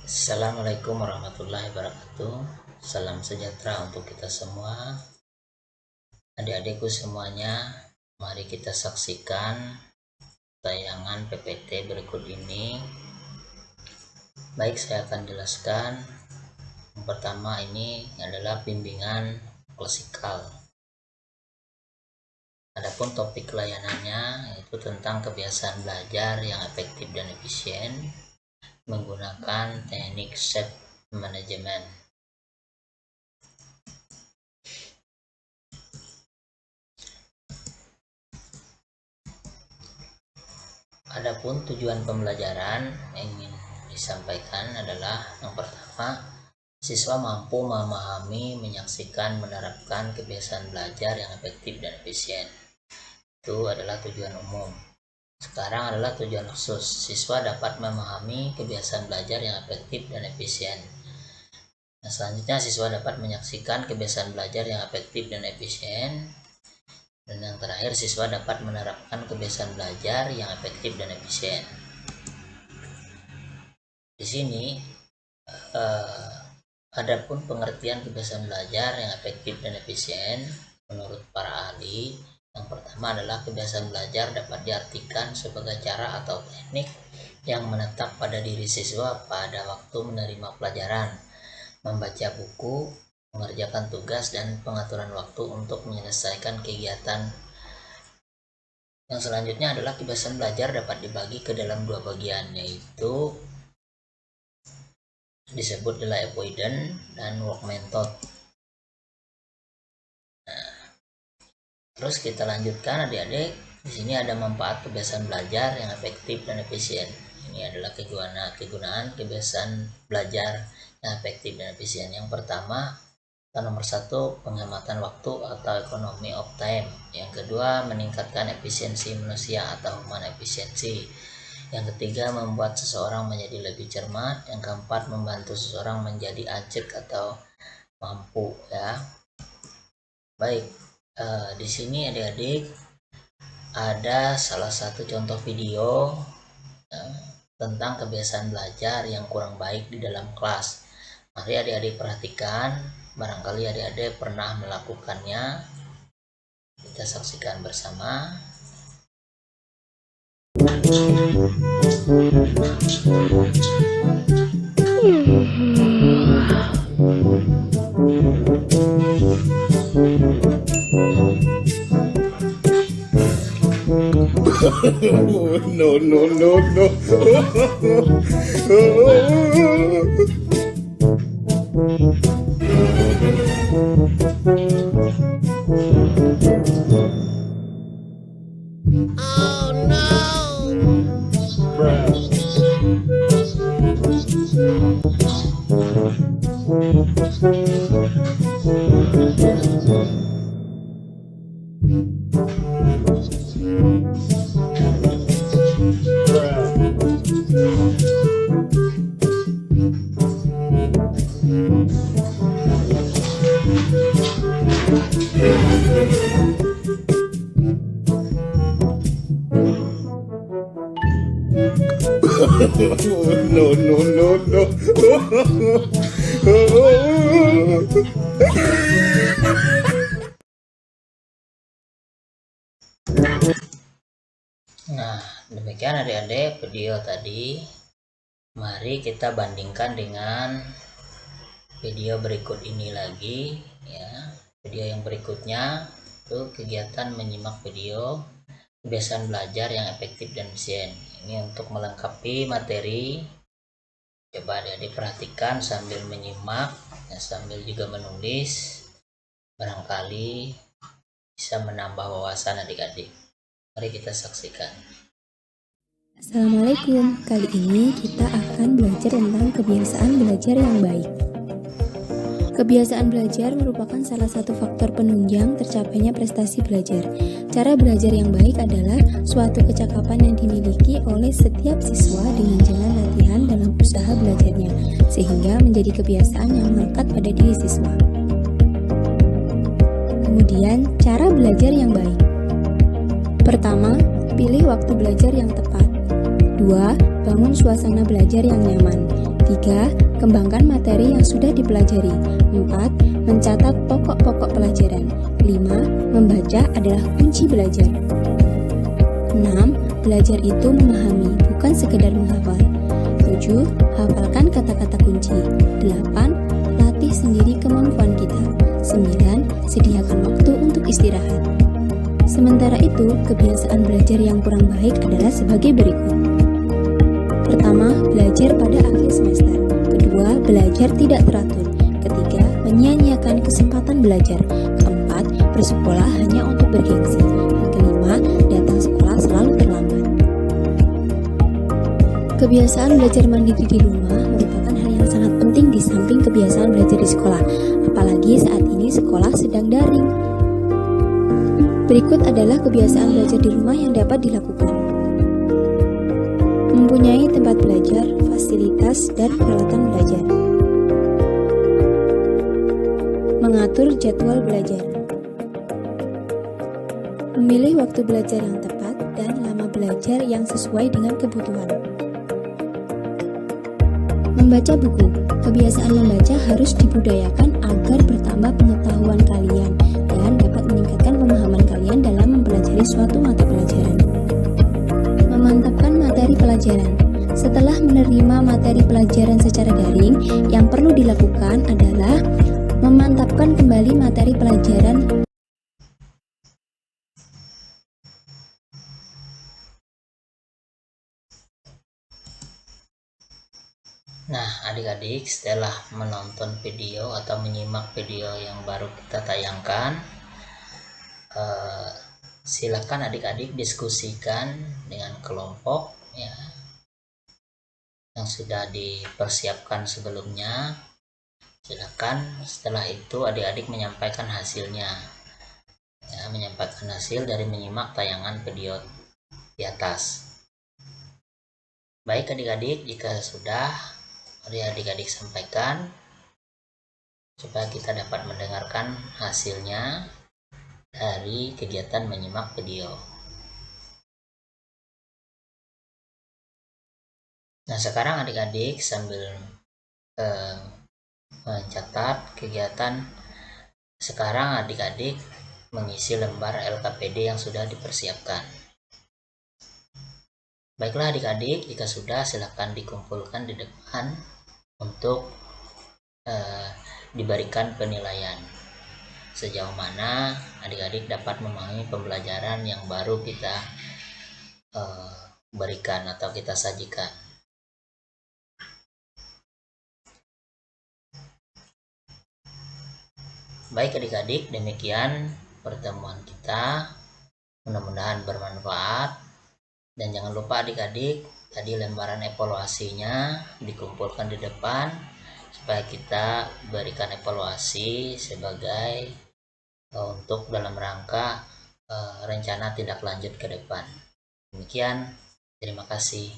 Assalamualaikum warahmatullahi wabarakatuh. Salam sejahtera untuk kita semua. Adik-adikku semuanya, mari kita saksikan tayangan PPT berikut ini. Baik, saya akan jelaskan. Yang pertama ini adalah bimbingan klasikal. Adapun topik layanannya yaitu tentang kebiasaan belajar yang efektif dan efisien menggunakan teknik SET manajemen. Adapun tujuan pembelajaran yang ingin disampaikan adalah yang pertama, siswa mampu memahami, menyaksikan, menerapkan kebiasaan belajar yang efektif dan efisien. Itu adalah tujuan umum. Sekarang adalah tujuan khusus. Siswa dapat memahami kebiasaan belajar yang efektif dan efisien. Nah, selanjutnya siswa dapat menyaksikan kebiasaan belajar yang efektif dan efisien. Dan yang terakhir, siswa dapat menerapkan kebiasaan belajar yang efektif dan efisien. Di sini, adapun pengertian kebiasaan belajar yang efektif dan efisien menurut para ahli, yang pertama adalah kebiasaan belajar dapat diartikan sebagai cara atau teknik yang menetap pada diri siswa pada waktu menerima pelajaran, membaca buku, mengerjakan tugas, dan pengaturan waktu untuk menyelesaikan kegiatan. Yang selanjutnya adalah kebiasaan belajar dapat dibagi ke dalam dua bagian, yaitu disebut delay avoidance dan work method. Nah, terus kita lanjutkan adik-adik. Di sini ada manfaat kebiasaan belajar yang efektif dan efisien. Ini adalah kegunaan kebiasaan belajar yang efektif dan efisien. Yang pertama, nomor 1, penghematan waktu atau economy of time. Yang kedua, meningkatkan efisiensi manusia atau human efficiency. Yang ketiga, membuat seseorang menjadi lebih cermat. Yang keempat, membantu seseorang menjadi ajek atau mampu, ya. Baik, di sini adik-adik ada salah satu contoh video tentang kebiasaan belajar yang kurang baik di dalam kelas. Mari adik-adik perhatikan, barangkali adik-adik pernah melakukannya. Kita saksikan bersama. No. Oh no! No. Nah, demikian adik-adik video tadi. Mari kita bandingkan dengan video berikut ini lagi, ya. Video yang berikutnya itu kegiatan menyimak video kebiasaan belajar yang efektif dan efisien. Ini untuk melengkapi materi. Coba adik-adik perhatikan sambil menyimak, ya, sambil juga menulis. Barangkali bisa menambah wawasan adik-adik. Mari kita saksikan. Assalamualaikum, kali ini kita akan belajar tentang kebiasaan belajar yang baik. Kebiasaan belajar merupakan salah satu faktor penunjang tercapainya prestasi belajar. Cara belajar yang baik adalah suatu kecakapan yang dimiliki oleh setiap siswa dengan jalan latihan dalam usaha belajarnya, sehingga menjadi kebiasaan yang melekat pada diri siswa. Kemudian, cara belajar yang baik. Pertama, pilih waktu belajar yang tepat. 2. Bangun suasana belajar yang nyaman. 3. Kembangkan materi yang sudah dipelajari. 4. Mencatat pokok-pokok pelajaran. 5. Membaca adalah kunci belajar. 6. Belajar itu memahami, bukan sekedar menghafal. 7. Hafalkan kata-kata kunci. 8. Latih sendiri kemampuan kita. 9. Sediakan waktu untuk istirahat. Sementara itu, kebiasaan belajar yang kurang baik adalah sebagai berikut. Pertama, belajar pada akhir semester. Kedua, belajar tidak teratur. Ketiga, menyia-nyiakan kesempatan belajar. Keempat, bersekolah hanya untuk bergengsi. Dan kelima, datang sekolah selalu terlambat. Kebiasaan belajar mandiri di rumah merupakan hal yang sangat penting di samping kebiasaan belajar di sekolah, apalagi saat ini sekolah sedang daring. Berikut adalah kebiasaan belajar di rumah yang dapat dilakukan. Mempunyai tempat belajar, fasilitas, dan peralatan belajar. Mengatur jadwal belajar. Memilih waktu belajar yang tepat dan lama belajar yang sesuai dengan kebutuhan. Membaca buku. Kebiasaan membaca harus dibudayakan agar bertambah pengetahuan kalian dan dapat meningkatkan pemahaman kalian dalam mempelajari suatu mata pelajaran. Memantapkan materi pelajaran. Setelah menerima materi pelajaran secara daring, yang perlu dilakukan adalah memantapkan kembali materi pelajaran. Nah, adik-adik, setelah menonton video atau menyimak video yang baru kita tayangkan, silakan adik-adik diskusikan dengan kelompok ya, yang sudah dipersiapkan sebelumnya. Silakan setelah itu adik-adik menyampaikan hasilnya ya, menyampaikan hasil dari menyimak tayangan video di atas. Baik adik-adik, jika sudah, mari adik-adik sampaikan supaya kita dapat mendengarkan hasilnya dari kegiatan menyimak video. Nah, sekarang adik-adik sambil mencatat kegiatan, sekarang adik-adik mengisi lembar LKPD yang sudah dipersiapkan. Baiklah adik-adik, jika sudah silakan dikumpulkan di depan untuk diberikan penilaian sejauh mana adik-adik dapat memahami pembelajaran yang baru kita berikan atau kita sajikan. Baik adik-adik, demikian pertemuan kita, mudah-mudahan bermanfaat. Dan jangan lupa adik-adik, tadi lembaran evaluasinya dikumpulkan di depan supaya kita berikan evaluasi sebagai untuk dalam rangka rencana tindak lanjut ke depan. Demikian, terima kasih.